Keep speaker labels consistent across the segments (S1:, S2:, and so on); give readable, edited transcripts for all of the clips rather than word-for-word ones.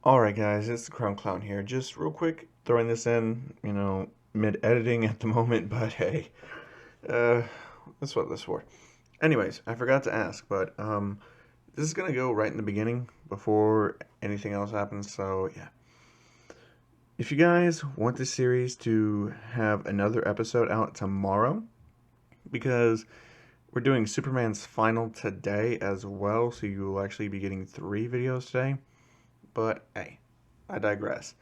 S1: Alright guys, it's the Crown Clown here. Just real quick, throwing this in, mid-editing at the moment, but hey, uh, that's what this is for. Anyways, I forgot to ask, but, this is gonna go right in the beginning, before anything else happens, so yeah. If you guys want this series to have another episode out tomorrow, because we're doing Superman's final today as well, so you will actually be getting 3 videos today, but hey, I digress.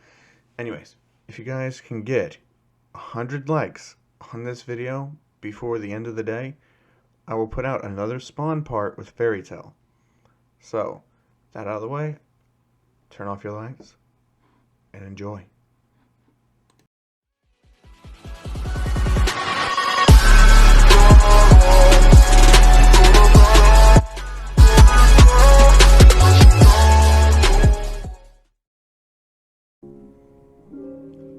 S1: Anyways, if you guys can get 100 likes on this video before the end of the day, I will put out another Spawn part with Fairy Tale. So, that out of the way, turn off your lights and enjoy.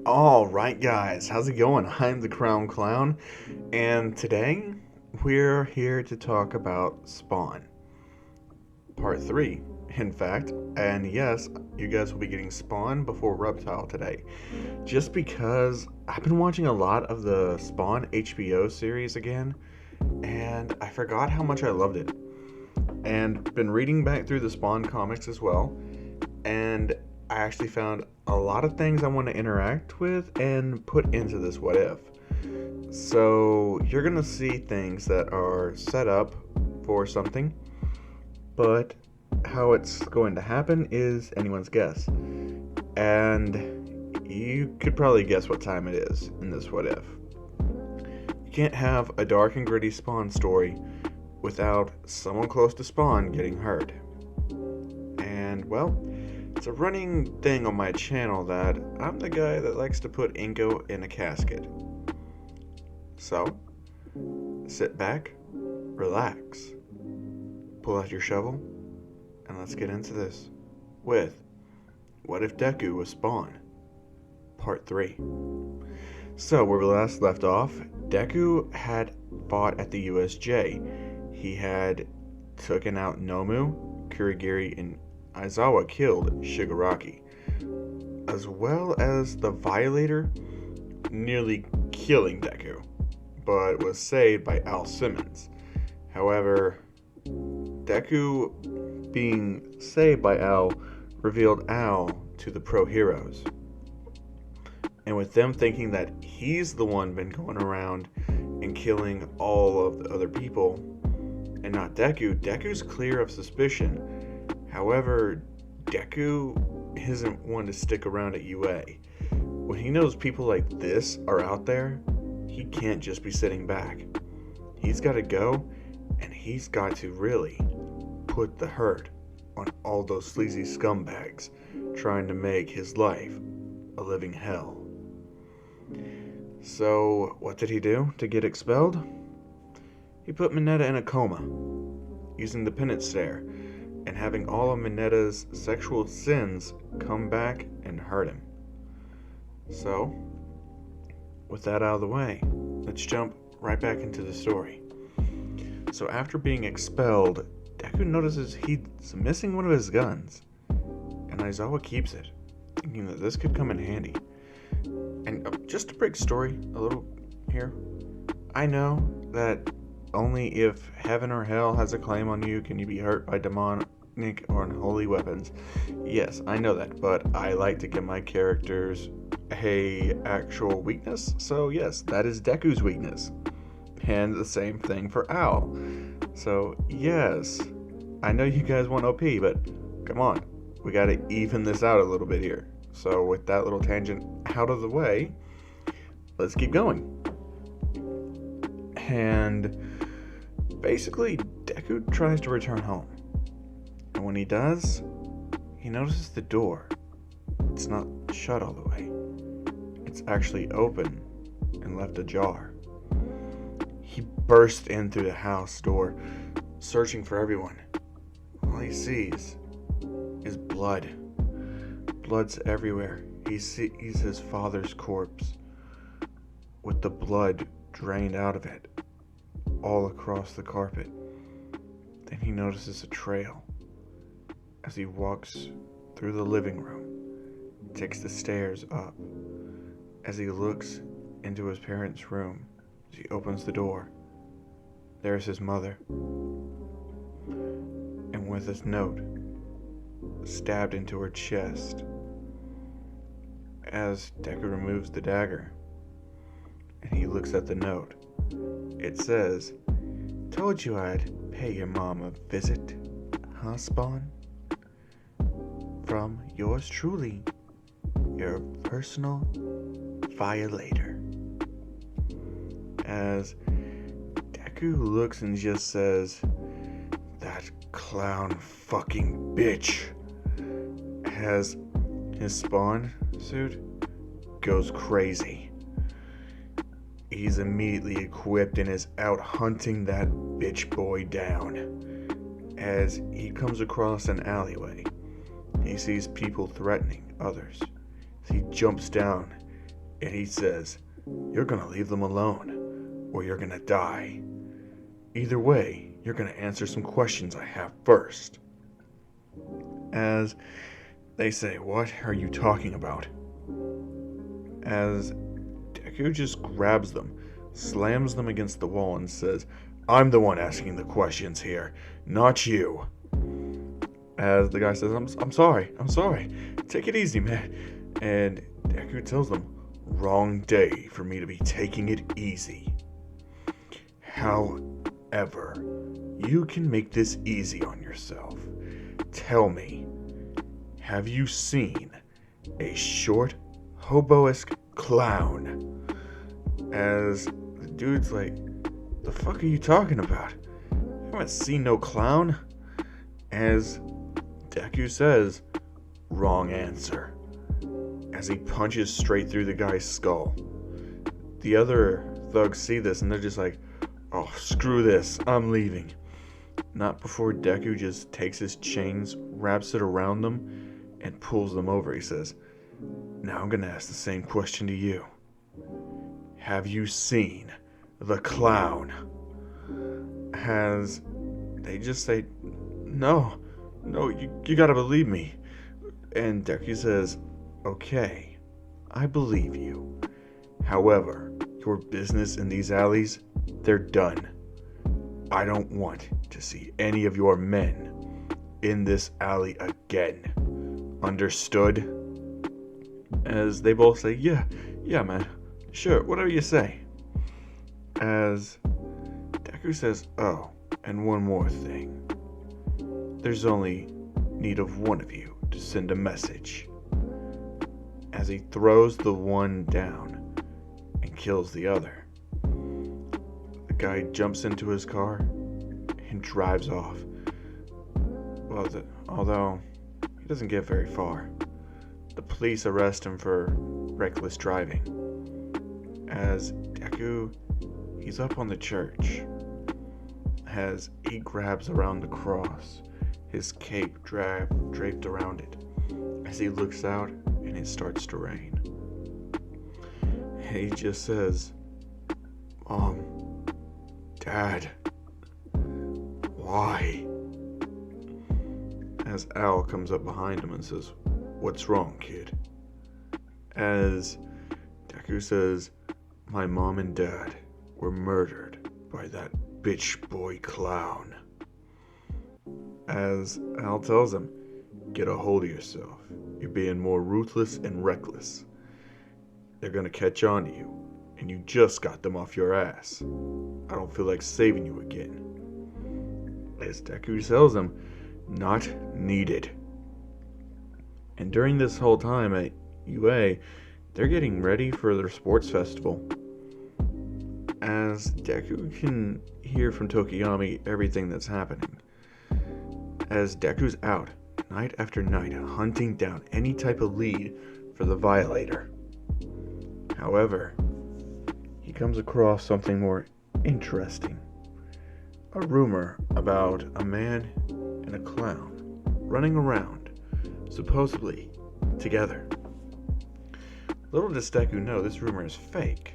S1: Alright guys, how's it going? I'm the Crown Clown, and today we're here to talk about Spawn. Part 3, in fact, and yes, you guys will be getting Spawn before Reptile today. Just because I've been watching a lot of the Spawn HBO series again, and I forgot how much I loved it. And been reading back through the Spawn comics as well, and I actually found a lot of things I want to interact with and put into this what if. So you're going to see things that are set up for something, but how it's going to happen is anyone's guess. And you could probably guess what time it is in this what if. You can't have a dark and gritty Spawn story without someone close to Spawn getting hurt. And well, it's a running thing on my channel that I'm the guy that likes to put Inko in a casket. So, sit back, relax, pull out your shovel, and let's get into this with What If Deku Was Spawn? Part 3. So, where we last left off, Deku had fought at the USJ. He had taken out Nomu, Kurigiri, and Aizawa killed Shigaraki, as well as the Violator nearly killing Deku, but was saved by Al Simmons. However, Deku being saved by Al revealed Al to the pro heroes, and with them thinking that he's the one been going around and killing all of the other people and not Deku, Deku's clear of suspicion. However, Deku isn't one to stick around at UA. When he knows people like this are out there, he can't just be sitting back. He's got to go, and he's got to really put the hurt on all those sleazy scumbags trying to make his life a living hell. So, what did he do to get expelled? He put Mineta in a coma, using the penance stare, and having all of Mineta's sexual sins come back and hurt him. So, with that out of the way, let's jump right back into the story. So after being expelled, Deku notices he's missing one of his guns, and Aizawa keeps it, thinking that this could come in handy. And just to break story a little here, I know that only if heaven or hell has a claim on you can you be hurt by demonic or unholy weapons. Yes, I know that, but I like to give my characters a actual weakness. So yes, that is Deku's weakness. And the same thing for Al. So yes, I know you guys want OP, but come on, we gotta even this out a little bit here. So with that little tangent out of the way, let's keep going. And basically, Deku tries to return home. And when he does, he notices the door. It's not shut all the way. It's actually open and left ajar. He bursts in through the house door, searching for everyone. All he sees is blood. Blood's everywhere. He sees his father's corpse with the blood drained out of it all across the carpet. Then he notices a trail as he walks through the living room takes the stairs up. As he looks into his parents' room, as he opens the door, there's his mother. And with this note stabbed into her chest, as Deku removes the dagger and he looks at the note, it says, "Told you I'd pay your mom a visit, huh, Spawn? From yours truly, your personal violator." As Deku looks and just says, "That clown fucking bitch," as his Spawn suit goes crazy. He's immediately equipped and is out hunting that bitch boy down. As he comes across an alleyway, he sees people threatening others. He jumps down and he says, "You're gonna leave them alone, or you're gonna die. Either way, you're gonna answer some questions I have first." As they say, "What are you talking about?" As Deku just grabs them, slams them against the wall, and says, "I'm the one asking the questions here, not you." As the guy says, I'm sorry. Take it easy, man." And Deku tells them, "Wrong day for me to be taking it easy. However, you can make this easy on yourself. Tell me, have you seen a short, hobo-esque clown?" As the dude's like, "The fuck are you talking about? I haven't seen no clown." As Deku says, "Wrong answer," as he punches straight through the guy's skull. The other thugs see this and they're just like, "Oh, screw this, I'm leaving." Not before Deku just takes his chains, wraps it around them, and pulls them over. He says, "Now I'm gonna ask the same question to you. Have you seen the clown?" As they just say, No, you gotta believe me." And Deku says, "Okay, I believe you. However, your business in these alleys, they're done. I don't want to see any of your men in this alley again. Understood?" As they both say, Yeah, man. Sure, whatever you say." As Deku says, "Oh, and one more thing. There's only need of one of you to send a message." As he throws the one down and kills the other, the guy jumps into his car and drives off. Although he doesn't get very far. The police arrest him for reckless driving. As Deku, he's up on the church. As he grabs around the cross, his cape draped around it. As he looks out and it starts to rain. And he just says, "Mom, Dad, why?" As Al comes up behind him and says, "What's wrong, kid?" As Deku says, "My mom and dad were murdered by that bitch boy clown." As Al tells him, "Get a hold of yourself. You're being more ruthless and reckless. They're gonna catch on to you, and you just got them off your ass. I don't feel like saving you again." As Deku tells him, "Not needed." And during this whole time at UA, they're getting ready for their sports festival. As Deku can hear from Tokiyami everything that's happening. As Deku's out night after night hunting down any type of lead for the Violator. However, he comes across something more interesting. A rumor about a man and a clown running around, supposedly together. Little does Deku know this rumor is fake,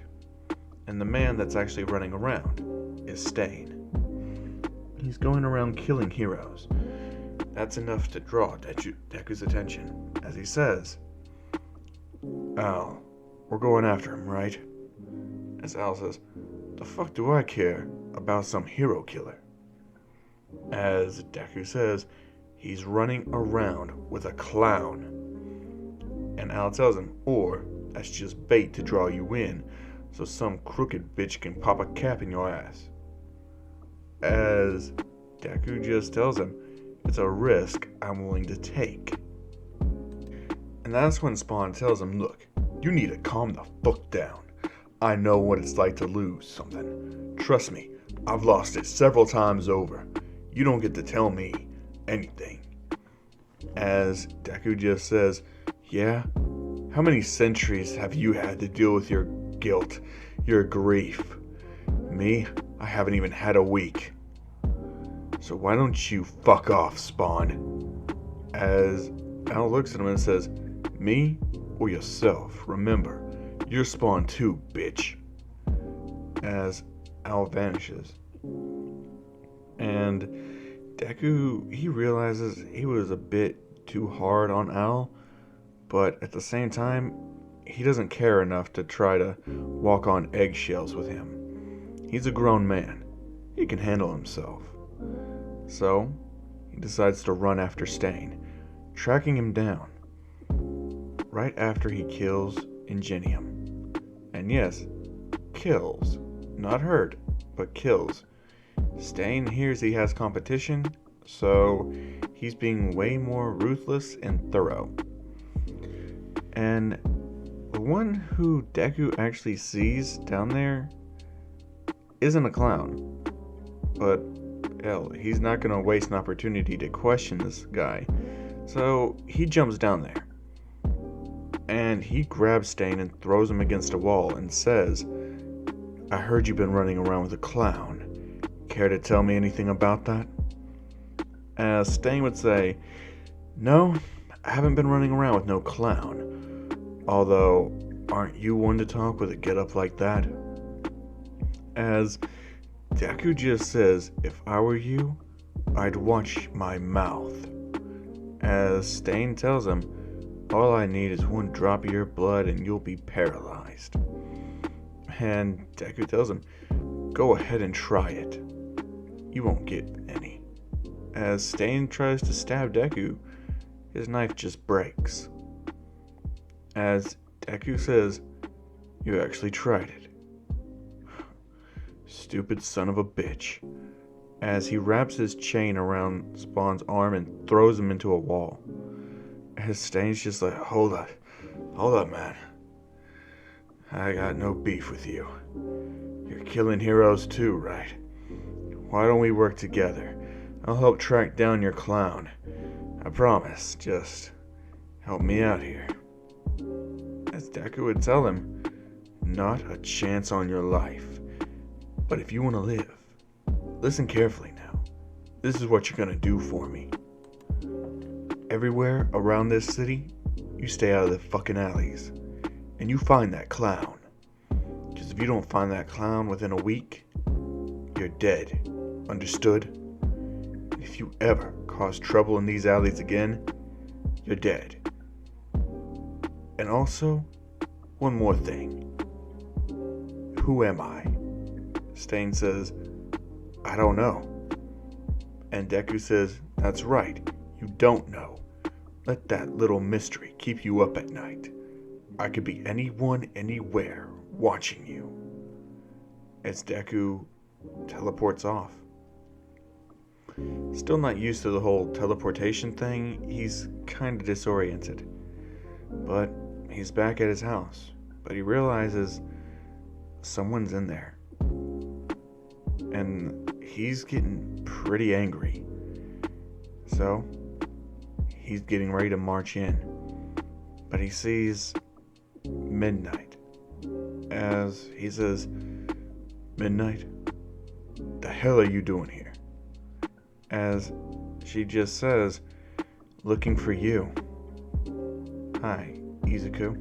S1: and the man that's actually running around is Stain. He's going around killing heroes. That's enough to draw Deku's attention, as he says, Al, we're going after him, right? As Al says, the fuck do I care about some hero killer? As Deku says, he's running around with a clown. And Al tells him, or that's just bait to draw you in, so some crooked bitch can pop a cap in your ass. As Deku just tells him, it's a risk I'm willing to take. And that's when Spawn tells him, look, you need to calm the fuck down. I know what it's like to lose something. Trust me, I've lost it several times over. You don't get to tell me anything. As Deku just says, yeah? How many centuries have you had to deal with your guilt, your grief? Me, I haven't even had a week. So why don't you fuck off, Spawn? As Al looks at him and says, me or yourself? Remember, you're Spawn too, bitch. As Al vanishes. And Deku, he realizes he was a bit too hard on Al, but at the same time, he doesn't care enough to try to walk on eggshells with him. He's a grown man. He can handle himself. So, he decides to run after Stain, tracking him down right after he kills Ingenium. And yes, kills. Not hurt, but kills. Stain hears he has competition, so he's being way more ruthless and thorough. And the one who Deku actually sees down there isn't a clown. But, hell, he's not going to waste an opportunity to question this guy. So he jumps down there. And he grabs Stain and throws him against a wall and says, I heard you've been running around with a clown. Care to tell me anything about that? As Stain would say, no, I haven't been running around with no clown. Although, aren't you one to talk with a get-up like that? As Deku just says, if I were you, I'd watch my mouth. As Stain tells him, all I need is one drop of your blood and you'll be paralyzed. And Deku tells him, go ahead and try it. You won't get any. As Stain tries to stab Deku, his knife just breaks. As Deku says, you actually tried it. Stupid son of a bitch. As he wraps his chain around Spawn's arm and throws him into a wall. As Stain's just like, hold up, man. I got no beef with you. You're killing heroes too, right? Why don't we work together? I'll help track down your clown. I promise, just help me out here. As Deku would tell him, not a chance on your life. But if you want to live, listen carefully now. This is what you're gonna do for me. Everywhere around this city, you stay out of the fucking alleys. And you find that clown. Because if you don't find that clown within a week, you're dead. Understood? And if you ever cause trouble in these alleys again, you're dead. And also, one more thing. Who am I? Stain says, I don't know. And Deku says, that's right, you don't know. Let that little mystery keep you up at night. I could be anyone, anywhere, watching you. As Deku teleports off. Still not used to the whole teleportation thing, he's kinda disoriented. But he's back at his house. But he realizes someone's in there. And he's getting pretty angry. So, he's getting ready to march in. But he sees Midnight. As he says, Midnight, the hell are you doing here? As she just says, looking for you. Hi, Izuku.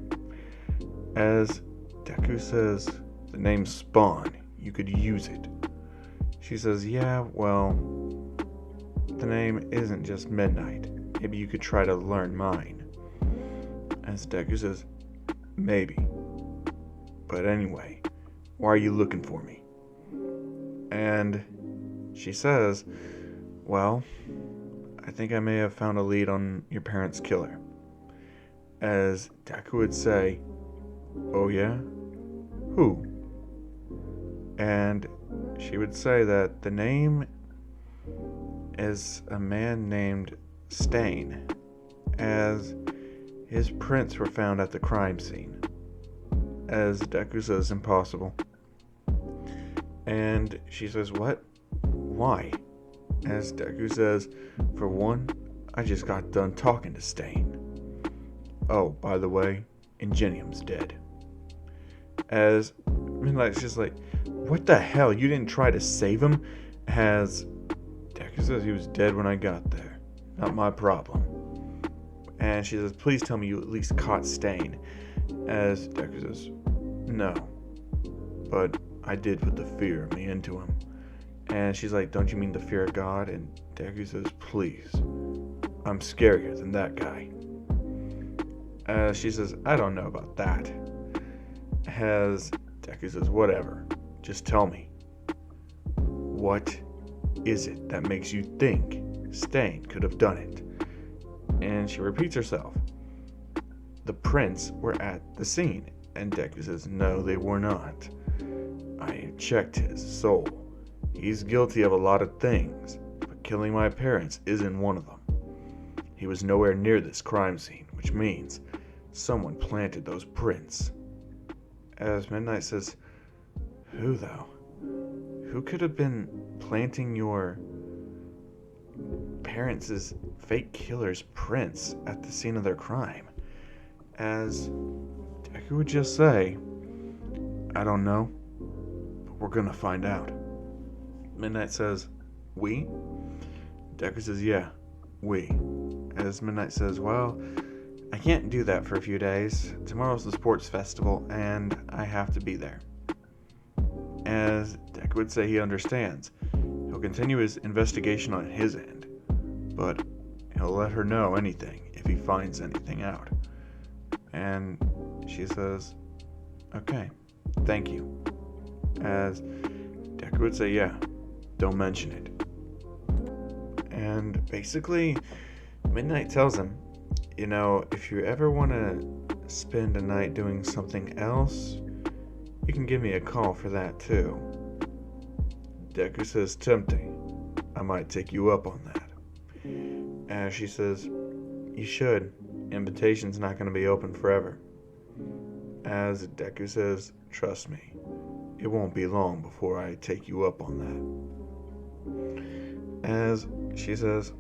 S1: As Deku says, the name's Spawn, you could use it. She says, yeah, well, the name isn't just Midnight. Maybe you could try to learn mine. As Deku says, Maybe. But anyway, why are you looking for me? And she says, well, I think I may have found a lead on your parents' killer. As Deku would say, oh yeah? Who? And she would say that the name is a man named Stain, as his prints were found at the crime scene. As Deku says, impossible. And she says, what? Why? As Deku says, for one, I just got done talking to Stain. Oh, by the way, Ingenium's dead. As Midnight's just like, what the hell? You didn't try to save him? As Deku says he was dead when I got there. Not my problem. And she says, please tell me you at least caught Stain. As Deku says, no. But I did put the fear of me into him. And she's like, don't you mean the fear of God? And Deku says, please. I'm scarier than that guy. She says, I don't know about that. As Deku says, whatever. Just tell me. What is it that makes you think Stain could have done it? And she repeats herself. The prints were at the scene. And Deku says, no, they were not. I checked his soul. He's guilty of a lot of things, but killing my parents isn't one of them. He was nowhere near this crime scene, which means someone planted those prints. As Midnight says, who though? Who could have been planting your parents' fake killer's prints at the scene of their crime? As Deku would just say, I don't know, but we're gonna find out. Midnight says, we? Deku says, yeah, we. As Midnight says, well, I can't do that for a few days. Tomorrow's the sports festival, and I have to be there. As Deku would say he understands. He'll continue his investigation on his end, but he'll let her know anything if he finds anything out. And she says, okay, thank you. As Deku would say, yeah, don't mention it. And basically, Midnight tells him, you know, if you ever want to spend a night doing something else, you can give me a call for that too. Deku says, tempting. I might take you up on that. As she says, you should. Invitation's not going to be open forever. As Deku says, trust me, it won't be long before I take you up on that. As she says,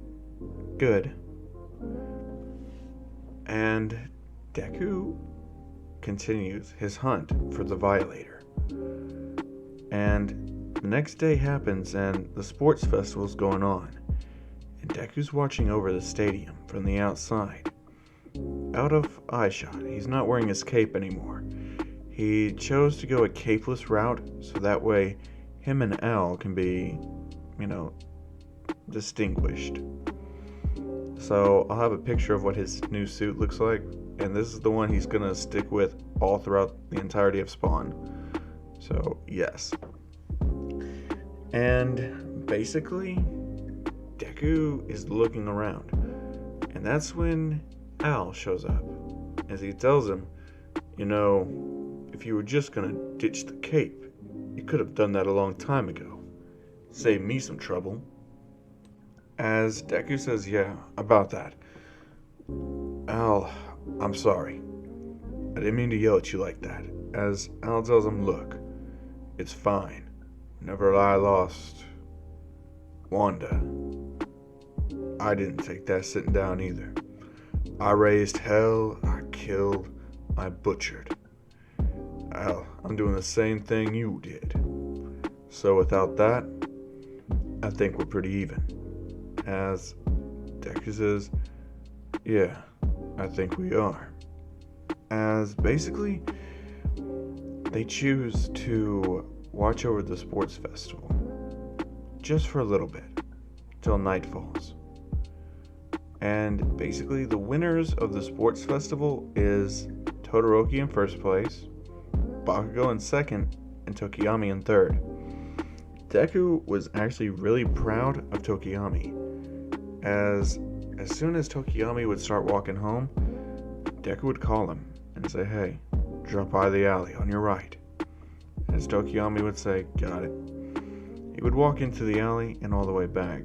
S1: good. And Deku continues his hunt for the Violator. And the next day happens and the sports festival's going on. And Deku's watching over the stadium from the outside. Out of eyeshot, he's not wearing his cape anymore. He chose to go a capeless route so that way him and Al can be, distinguished. So I'll have a picture of what his new suit looks like, and this is the one he's gonna stick with all throughout the entirety of Spawn. So yes. And basically, Deku is looking around, and that's when Al shows up, as he tells him, if you were just gonna ditch the cape, you could have done that a long time ago. Save me some trouble. As Deku says, yeah, about that. Al, I'm sorry. I didn't mean to yell at you like that. As Al tells him, look, it's fine. Whenever I lost Wanda, I didn't take that sitting down either. I raised hell, I killed, I butchered. Al, I'm doing the same thing you did. So without that, I think we're pretty even. As Deku says, yeah, I think we are. As basically, they choose to watch over the sports festival just for a little bit, till night falls. And basically, the winners of the sports festival is Todoroki in first place, Bakugo in second, and Tokiyami in third. Deku was actually really proud of Tokiyami, as soon as Tokiyami would start walking home, Deku would call him and say, "Hey, drop by the alley on your right." As Tokiyami would say, "Got it." He would walk into the alley and all the way back,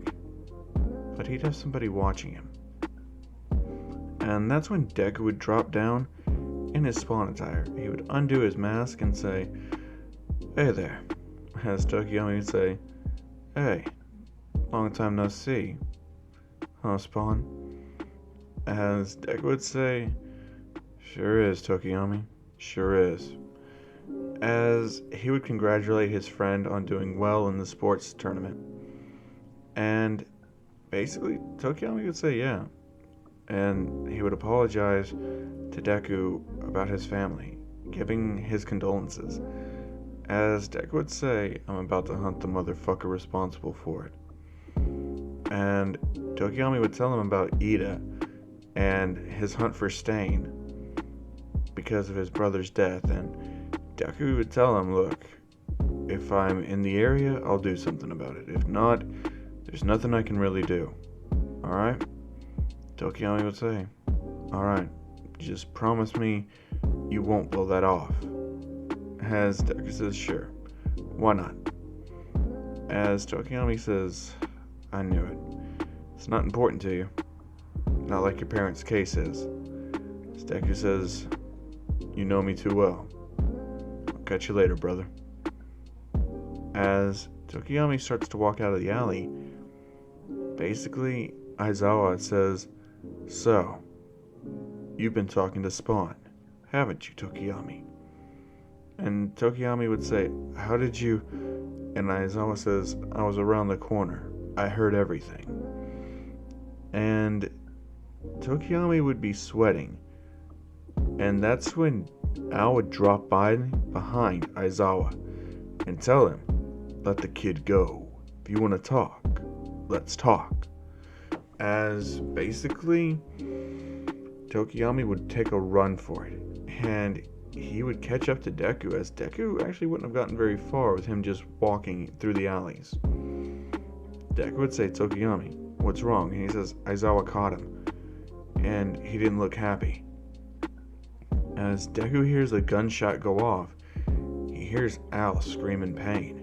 S1: but he'd have somebody watching him. And that's when Deku would drop down in his spawn attire. He would undo his mask and say, "Hey there." As Tokiyami would say, "Hey, long time no see. Huh, Spawn?" As Deku would say, "Sure is, Tokiyami. Sure is." As he would congratulate his friend on doing well in the sports tournament. And basically, Tokiyami would say yeah. And he would apologize to Deku about his family, giving his condolences. As Deku would say, "I'm about to hunt the motherfucker responsible for it." And Tokiyami would tell him about Ida and his hunt for Stain because of his brother's death. And Deku would tell him, "Look, if I'm in the area, I'll do something about it. If not, there's nothing I can really do. Alright?" Tokiyami would say, "Alright, just promise me you won't blow that off." As Deku says, "Sure, why not?" As Tokiyami says, "I knew it. It's not important to you. Not like your parents' case is." As Deku says, "You know me too well. I'll catch you later, brother." As Tokiyami starts to walk out of the alley, basically, Aizawa says, "So, you've been talking to Spawn, haven't you, Tokiyami?" And Tokiyami would say, "How did you..." And Aizawa says, "I was around the corner. I heard everything." And Tokiyami would be sweating. And that's when Al would drop by behind Aizawa and tell him, "Let the kid go. If you want to talk, let's talk." As basically, Tokiyami would take a run for it. And he would catch up to Deku, as Deku actually wouldn't have gotten very far with him just walking through the alleys. Deku would say, "Tokiyami, what's wrong?" And he says, "Aizawa caught him, and he didn't look happy." As Deku hears a gunshot go off, he hears Al scream in pain.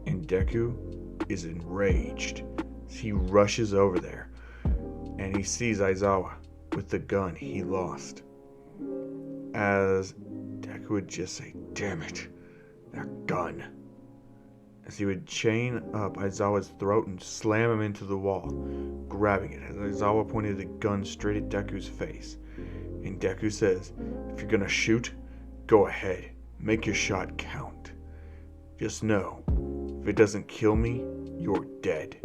S1: And Deku is enraged. He rushes over there, and he sees Aizawa with the gun he lost. As Deku would just say, "Damn it, that gun." As he would chain up Aizawa's throat and slam him into the wall, grabbing it as Aizawa pointed the gun straight at Deku's face. And Deku says, "If you're gonna shoot, go ahead. Make your shot count. Just know, if it doesn't kill me, you're dead."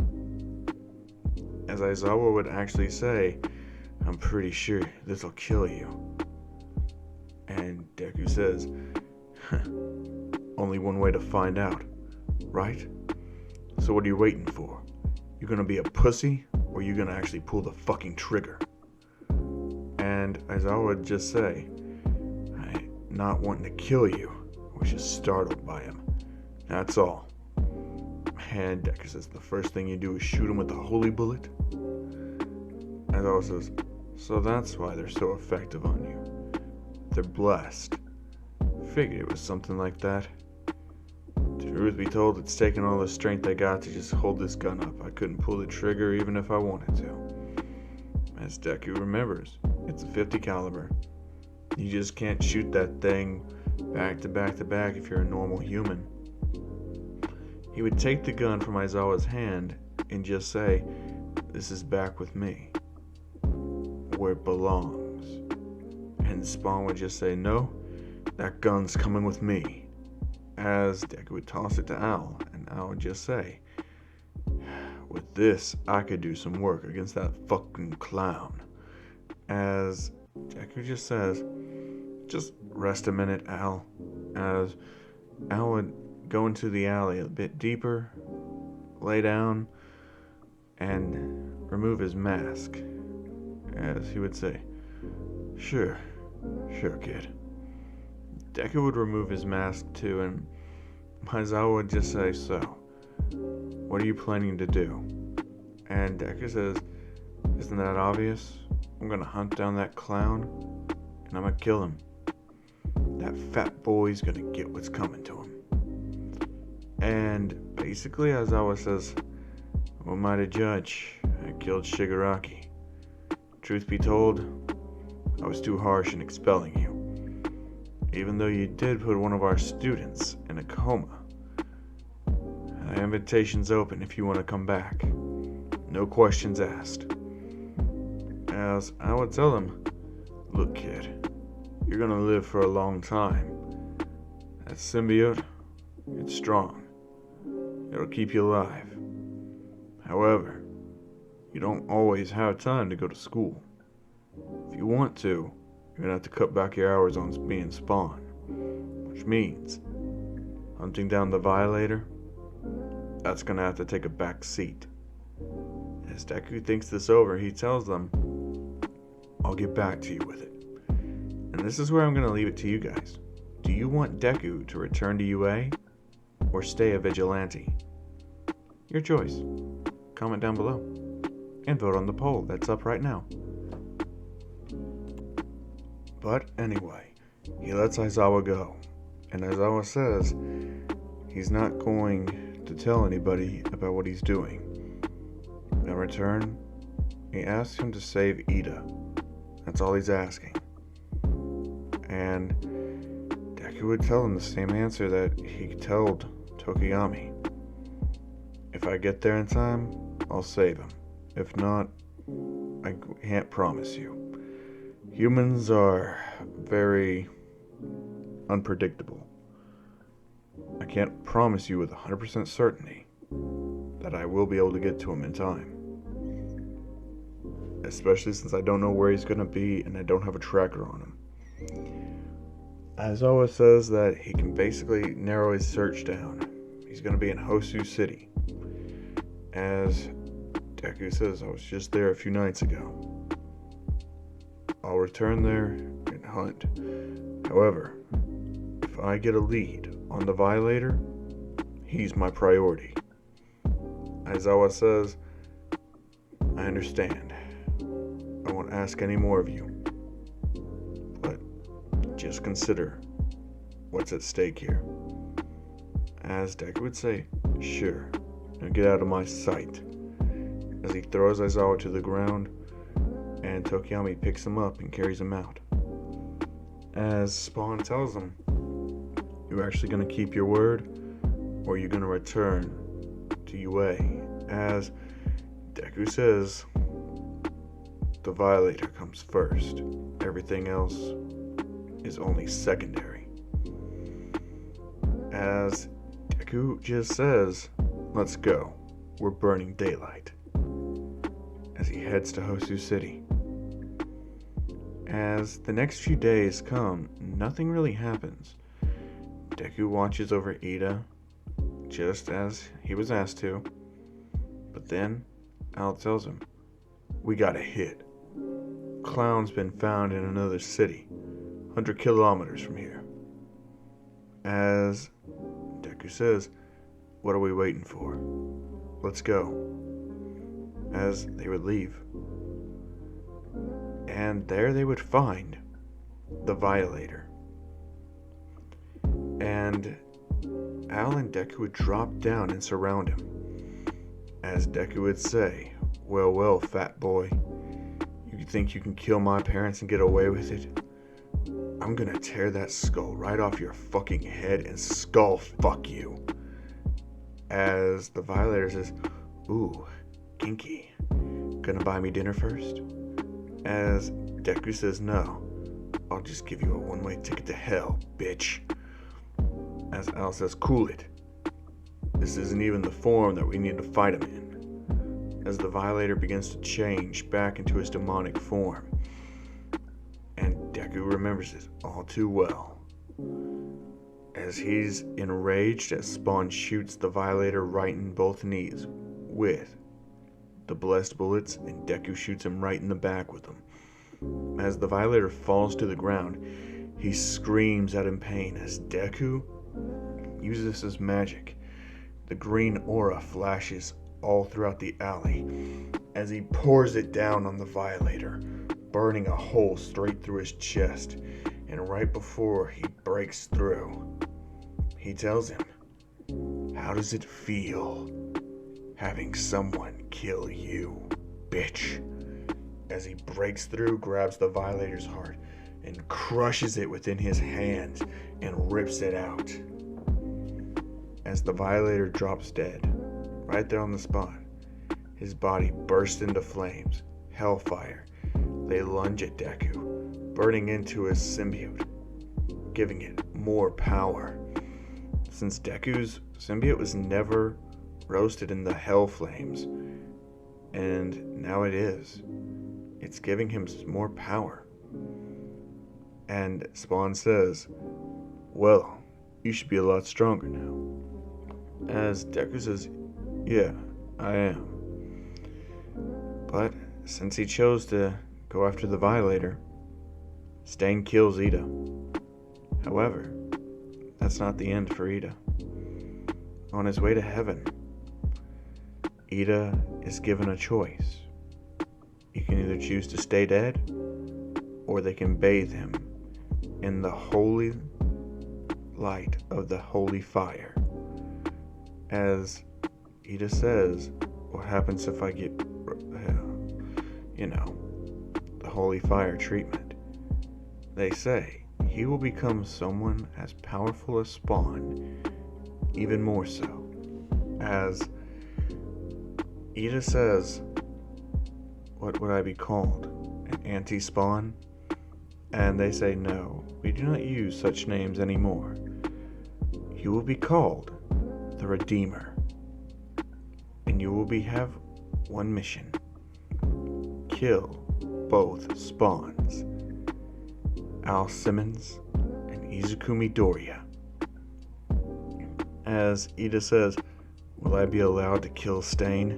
S1: As Aizawa would actually say, "I'm pretty sure this'll kill you." And Deku says, "Only one way to find out, right? So what are you waiting for? You gonna be a pussy, or you gonna actually pull the fucking trigger?" And Aizawa would just say, "I not wanting to kill you. I was just startled by him. That's all." And Deku says, "The first thing you do is shoot him with a holy bullet?" Aizawa says, "So that's why they're so effective on you. They're blessed. Figured it was something like that. Truth be told, it's taken all the strength I got to just hold this gun up. I couldn't pull the trigger even if I wanted to." As Deku remembers, it's a 50 caliber. You just can't shoot that thing back to back to back if you're a normal human. He would take the gun from Aizawa's hand and just say, "This is back with me, where it belongs." And Spawn would just say, "No, that gun's coming with me." As Deku would toss it to Al, and Al would just say, "With this, I could do some work against that fucking clown." As Deku just says, "Just rest a minute, Al." As Al would go into the alley a bit deeper, lay down, and remove his mask, as he would say, Sure, kid. Deku would remove his mask too, and Aizawa would just say, So, what are you planning to do? And Deku says, Isn't that obvious? I'm gonna hunt down that clown, and I'm gonna kill him. That fat boy's gonna get what's coming to him. And basically, Aizawa says, Who am I to judge? I killed Shigaraki. Truth be told, I was too harsh in expelling you. Even though you did put one of our students in a coma. The invitation's open if you want to come back. No questions asked. As I would tell him, Look, kid, you're gonna live for a long time. That symbiote, it's strong. It'll keep you alive. However, you don't always have time to go to school. If you want to, you're gonna have to cut back your hours on being Spawn. Which means, hunting down the Violator, that's gonna have to take a back seat. As Deku thinks this over, he tells them, I'll get back to you with it. And this is where I'm gonna leave it to you guys. Do you want Deku to return to UA, or stay a vigilante? Your choice. Comment down below, and vote on the poll that's up right now. But anyway, he lets Aizawa go, and Aizawa says he's not going to tell anybody about what he's doing. In return, he asks him to save Ida. That's all he's asking. And Deku would tell him the same answer that he told Tokiyami. If I get there in time, I'll save him. If not, I can't promise you. Humans are very unpredictable. I can't promise you with 100% certainty that I will be able to get to him in time. Especially since I don't know where he's going to be and I don't have a tracker on him. Aizawa says that he can basically narrow his search down. He's going to be in Hosu City. As Deku says, I was just there a few nights ago. I'll return there and hunt. However, if I get a lead on the Violator, he's my priority. Aizawa says, I understand. I won't ask any more of you. But just consider what's at stake here. As Deku would say, Sure. Now get out of my sight. As he throws Aizawa to the ground, and Tokiyami picks him up and carries him out. As Spawn tells him, You're actually going to keep your word, or are you going to return to UA? As Deku says, the Violator comes first. Everything else is only secondary. As Deku just says, Let's go. We're burning daylight. As he heads to Hosu City. As the next few days come, nothing really happens. Deku watches over Ida, just as he was asked to. But then, Al tells him, We got a hit. Clown's been found in another city, 100 kilometers from here. As Deku says, What are we waiting for? Let's go. As they would leave. And there they would find the Violator. And Al and Deku would drop down and surround him. As Deku would say, Well, fat boy. You think you can kill my parents and get away with it? I'm gonna tear that skull right off your fucking head and skull fuck you. As the Violator says, Ooh, kinky. Gonna buy me dinner first? As Deku says, No, I'll just give you a one-way ticket to hell, bitch. As Al says, Cool it. This isn't even the form that we need to fight him in. As the Violator begins to change back into his demonic form. And Deku remembers it all too well. As he's enraged as Spawn shoots the Violator right in both knees with the blessed bullets, and Deku shoots him right in the back with them. As the Violator falls to the ground, he screams out in pain as Deku uses his magic. The green aura flashes all throughout the alley as he pours it down on the Violator, burning a hole straight through his chest. And right before he breaks through, he tells him, "How does it feel having someone kill you, bitch?" As he breaks through, grabs the Violator's heart and crushes it within his hands and rips it out. As the Violator drops dead, right there on the spot, his body bursts into flames, hellfire. They lunge at Deku, burning into his symbiote, giving it more power. Since Deku's symbiote was never roasted in the hell flames, and now it is, it's giving him more power. And Spawn says, "Well, you should be a lot stronger now." As Deku says, "Yeah, I am." But since he chose to go after the Violator, Stain kills Ida. However, that's not the end for Ida. On his way to heaven, Ida is given a choice. He can either choose to stay dead, or they can bathe him in the holy light of the holy fire. As Ida says, "What happens if I get, the holy fire treatment?" They say he will become someone as powerful as Spawn, even more so. As Ida says, "What would I be called? An anti-Spawn?" And they say, "No, we do not use such names anymore. You will be called the Redeemer. And you will have one mission. Kill both Spawns, Al Simmons and Izuku Midoriya." As Ida says, "Will I be allowed to kill Stain?"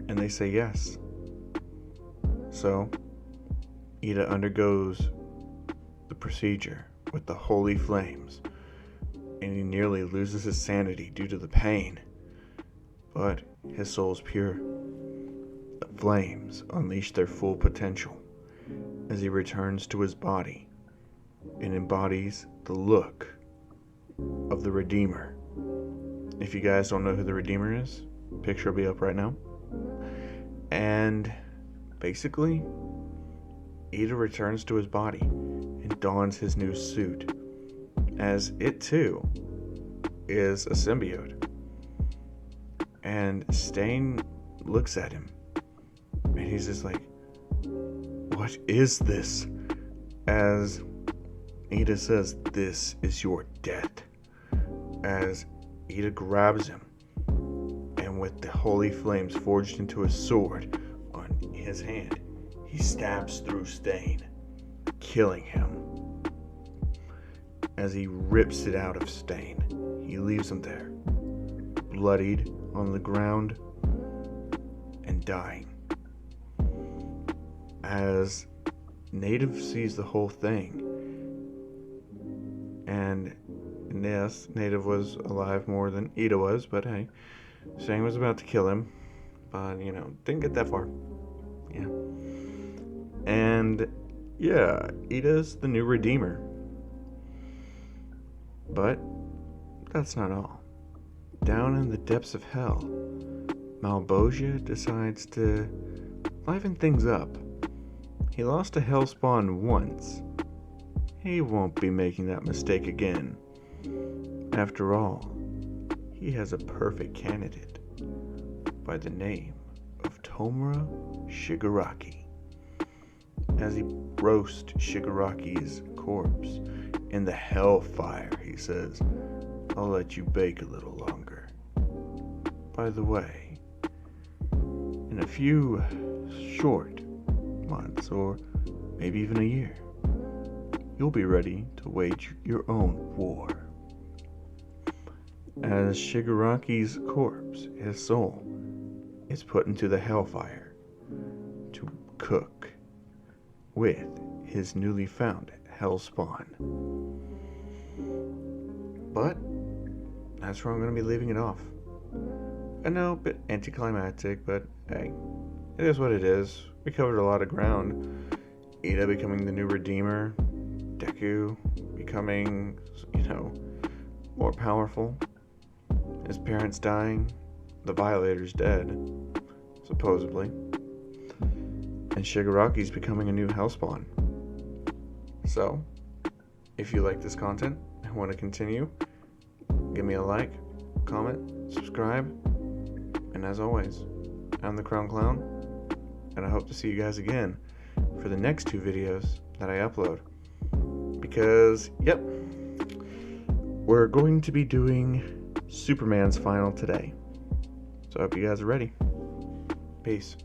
S1: And they say yes. So Ida undergoes the procedure with the holy flames, and he nearly loses his sanity due to the pain. But his soul's pure. The flames unleash their full potential as he returns to his body and embodies the look of the Redeemer. If you guys don't know who the Redeemer is, picture will be up right now. And basically, Ida returns to his body and dons his new suit, as it too is a symbiote. And Stain looks at him and he's just like, "What is this?" As Ida says, "This is your death." As Ida grabs him, and with the holy flames forged into a sword on his hand, he stabs through Stain, killing him. As he rips it out of Stain, he leaves him there, bloodied on the ground and dying. As Native sees the whole thing, and yes, Native was alive more than Ida was, but hey, Stain was about to kill him, but didn't get that far. Yeah. And yeah, Ida's the new Redeemer. But that's not all. Down in the depths of hell, Malbosia decides to liven things up. He lost to Hellspawn once. He won't be making that mistake again. After all, he has a perfect candidate by the name of Tomura Shigaraki. As he roasts Shigaraki's corpse in the hellfire, he says, "I'll let you bake a little longer. By the way, in a few short months, or maybe even a year, you'll be ready to wage your own war." As Shigaraki's corpse, his soul, is put into the hellfire to cook with his newly found hellspawn. But that's where I'm going to be leaving it off. I know, a bit anticlimactic, but hey, it is what it is. We covered a lot of ground. Ida becoming the new Redeemer, Deku becoming, more powerful, his parents dying, the Violator's dead, supposedly, and Shigaraki's becoming a new Hellspawn. So, if you like this content and want to continue, give me a like, comment, subscribe, and as always, I'm the Crown Clown, and I hope to see you guys again for the next 2 videos that I upload. Because, yep, we're going to be doing Superman's final today. So I hope you guys are ready. Peace.